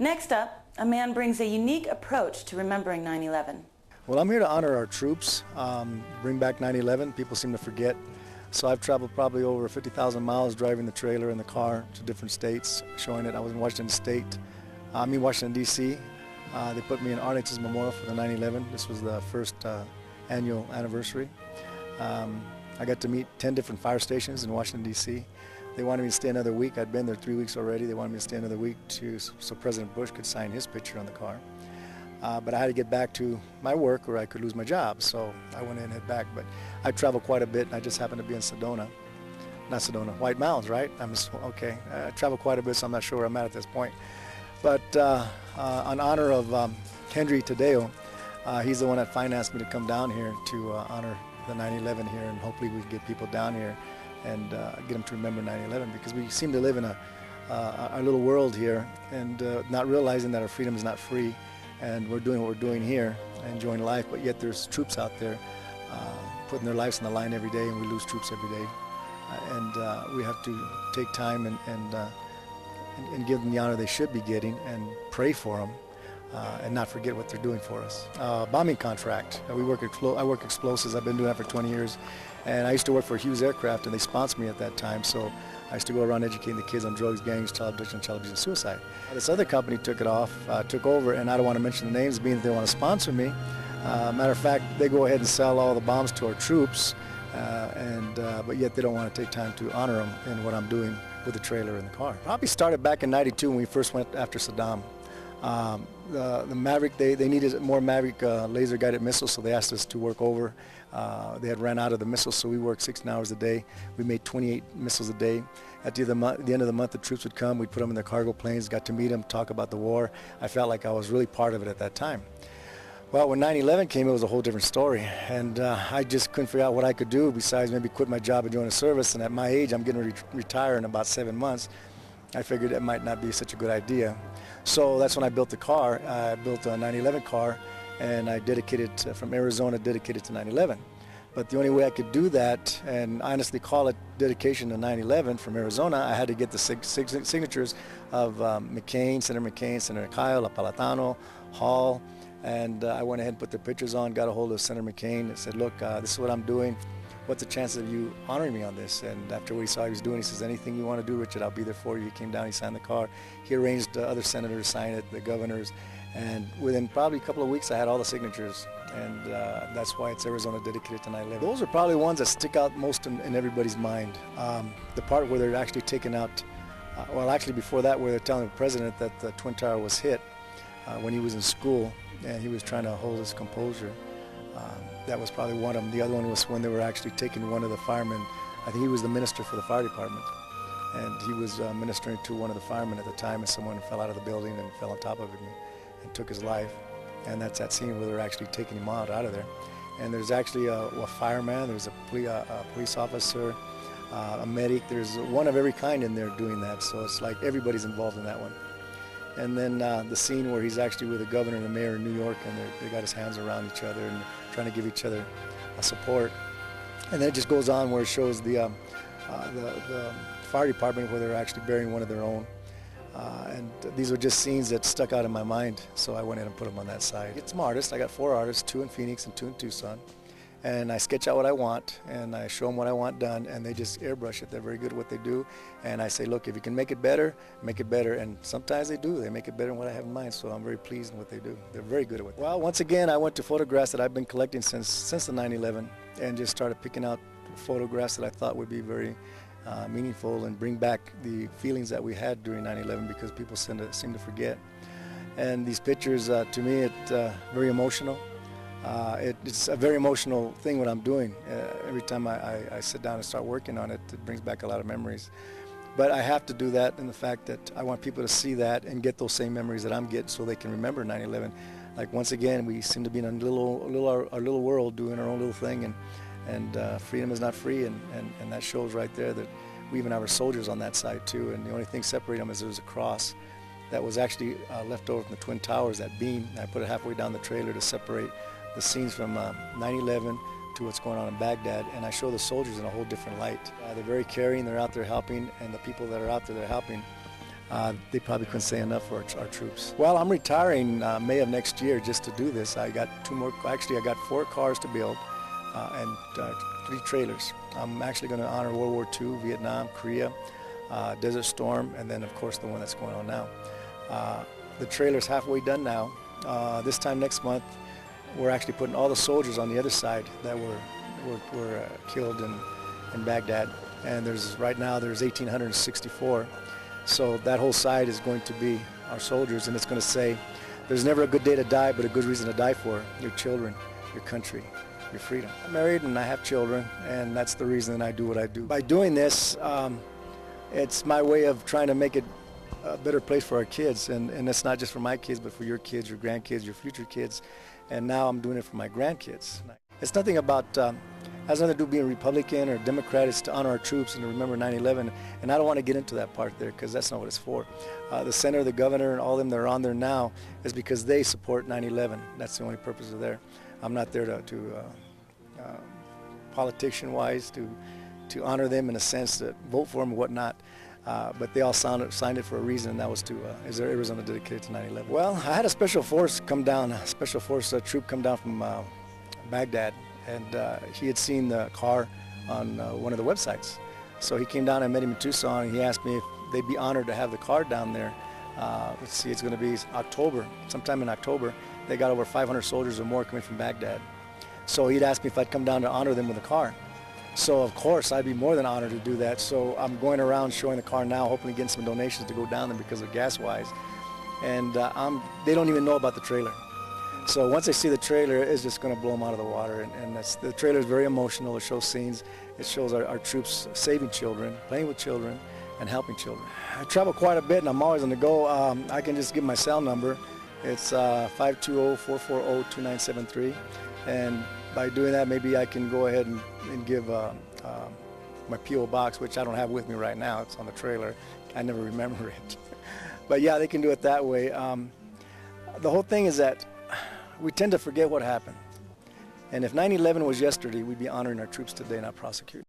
Next up, a man brings a unique approach to remembering 9/11. Well, I'm here to honor our troops, bring back 9/11. People seem to forget. So I've traveled probably over 50,000 miles driving the trailer and the car to different states, showing it. I was in Washington D.C. They put me in Arlington's memorial for the 9/11. This was the first annual anniversary. I got to meet 10 different fire stations in Washington, D.C. They wanted me to stay another week. I'd been there 3 weeks already. They wanted me to stay another week so President Bush could sign his picture on the car. But I had to get back to my work or I could lose my job, so I went in and head back. But I traveled quite a bit, and I just happened to be in White Mountains, right? Okay. I traveled quite a bit, so I'm not sure where I'm at this point. But in honor of Henry Tadeo, he's the one that financed me to come down here to honor the 9/11 here, and hopefully we can get people down here and get them to remember 9/11, because we seem to live in our little world here and not realizing that our freedom is not free. And we're doing what we're doing here, enjoying life, but yet there's troops out there putting their lives on the line every day, and we lose troops every day. We have to take time and give them the honor they should be getting and pray for them and not forget what they're doing for us. Bombing contract. I work explosives. I've been doing that for 20 years. And I used to work for Hughes Aircraft, and they sponsored me at that time. So I used to go around educating the kids on drugs, gangs, child addiction, child abuse, and suicide. This other company took over, and I don't want to mention the names, being that they want to sponsor me. Matter of fact, they go ahead and sell all the bombs to our troops, but yet they don't want to take time to honor them in what I'm doing with the trailer and the car. Probably started back in '92 when we first went after Saddam. The Maverick, they needed more Maverick laser-guided missiles, so they asked us to work over. They had ran out of the missiles, so we worked 16 hours a day. We made 28 missiles a day. At the end of the month, the troops would come. We'd put them in their cargo planes, got to meet them, talk about the war. I felt like I was really part of it at that time. Well, when 9/11 came, it was a whole different story, and I just couldn't figure out what I could do besides maybe quit my job and join the service. And at my age, I'm getting ready to retire in about 7 months. I figured that might not be such a good idea. So that's when I built the car. I built a 9/11 car, and I dedicated from Arizona, dedicated to 9/11. But the only way I could do that, and honestly call it dedication to 9/11 from Arizona, I had to get the signatures of McCain, Senator Kyle, Napolitano, Hall, and I went ahead and put their pictures on, got a hold of Senator McCain and said, look, this is what I'm doing. What's the chance of you honoring me on this? And after what he saw he was doing, he says, anything you want to do, Richard, I'll be there for you. He came down, he signed the car. He arranged other senators to sign it, the governors. And within probably a couple of weeks, I had all the signatures. And that's why it's Arizona dedicated to 9/11. Those are probably ones that stick out most in everybody's mind. The part where they're actually taking out, well, actually before that, where they're telling the president that the Twin Tower was hit when he was in school and he was trying to hold his composure. That was probably one of them. The other one was when they were actually taking one of the firemen. I think he was the minister for the fire department. And he was ministering to one of the firemen at the time, and someone fell out of the building and fell on top of him and took his life. And that's that scene where they're actually taking him out of there. And there's actually a fireman, there's a police officer, a medic. There's one of every kind in there doing that. So it's like everybody's involved in that one. And then the scene where he's actually with the governor and the mayor in New York, and they got his hands around each other and trying to give each other support. And then it just goes on where it shows the fire department where they're actually burying one of their own. And these were just scenes that stuck out in my mind, so I went in and put them on that side. Get some artists. I got 4 artists, 2 in Phoenix and 2 in Tucson. And I sketch out what I want, and I show them what I want done, and they just airbrush it. They're very good at what they do. And I say, look, if you can make it better, make it better. And sometimes they do. They make it better than what I have in mind, so I'm very pleased in what they do. They're very good at it. Well, once again, I went to photographs that I've been collecting since the 9/11, and just started picking out photographs that I thought would be very meaningful and bring back the feelings that we had during 9/11, because people seem to forget. And these pictures, to me, it's very emotional. It's a very emotional thing what I'm doing. Every time I sit down and start working on it, it brings back a lot of memories. But I have to do that in the fact that I want people to see that and get those same memories that I'm getting, so they can remember 9/11. Like, once again, we seem to be in our little world doing our own little thing, and freedom is not free, and that shows right there that we even have our soldiers on that side too, and the only thing separating them is there's a cross that was actually left over from the Twin Towers, that beam. I put it halfway down the trailer to separate the scenes from 9/11 to what's going on in Baghdad, and I show the soldiers in a whole different light. They're very caring, they're out there helping, and the people that are out there they're helping, they probably couldn't say enough for our troops. Well, I'm retiring May of next year just to do this. I got I got 4 cars to build and 3 trailers. I'm actually going to honor World War II, Vietnam, Korea, Desert Storm, and then of course the one that's going on now. The trailer's halfway done now. This time next month, we're actually putting all the soldiers on the other side that were killed in Baghdad. And right now there's 1,864. So that whole side is going to be our soldiers, and it's going to say, there's never a good day to die, but a good reason to die for: your children, your country, your freedom. I'm married and I have children, and that's the reason I do what I do. By doing this, it's my way of trying to make it a better place for our kids, and it's not just for my kids, but for your kids, your grandkids, your future kids, and now I'm doing it for my grandkids. It's nothing about, has nothing to do with being Republican or Democrat. It's to honor our troops and to remember 9/11, and I don't want to get into that part there because that's not what it's for. The senator, the governor, and all of them that are on there now is because they support 9/11. That's the only purpose of there. I'm not there to politician-wise, to honor them in a sense, to vote for them and whatnot. But they all signed it for a reason, and that was to Arizona dedicated to 9/11. Well, I had a special force come down, a special force troop come down from Baghdad, and he had seen the car on one of the websites. So he came down and met him in Tucson, and he asked me if they'd be honored to have the car down there. Let's see, it's going to be October, sometime in October. They got over 500 soldiers or more coming from Baghdad. So he'd asked me if I'd come down to honor them with a car. So of course I'd be more than honored to do that. So I'm going around showing the car now, hopefully getting some donations to go down there because of gas-wise. And they don't even know about the trailer. So once they see the trailer, it's just going to blow them out of the water. And the trailer is very emotional. It shows scenes. It shows our troops saving children, playing with children, and helping children. I travel quite a bit, and I'm always on the go. I can just give my cell number. It's 520-440-2973. And by doing that, maybe I can go ahead and give my P.O. box, which I don't have with me right now. It's on the trailer. I never remember it. But yeah, they can do it that way. The whole thing is that we tend to forget what happened. And if 9/11 was yesterday, we'd be honoring our troops today, not prosecuting.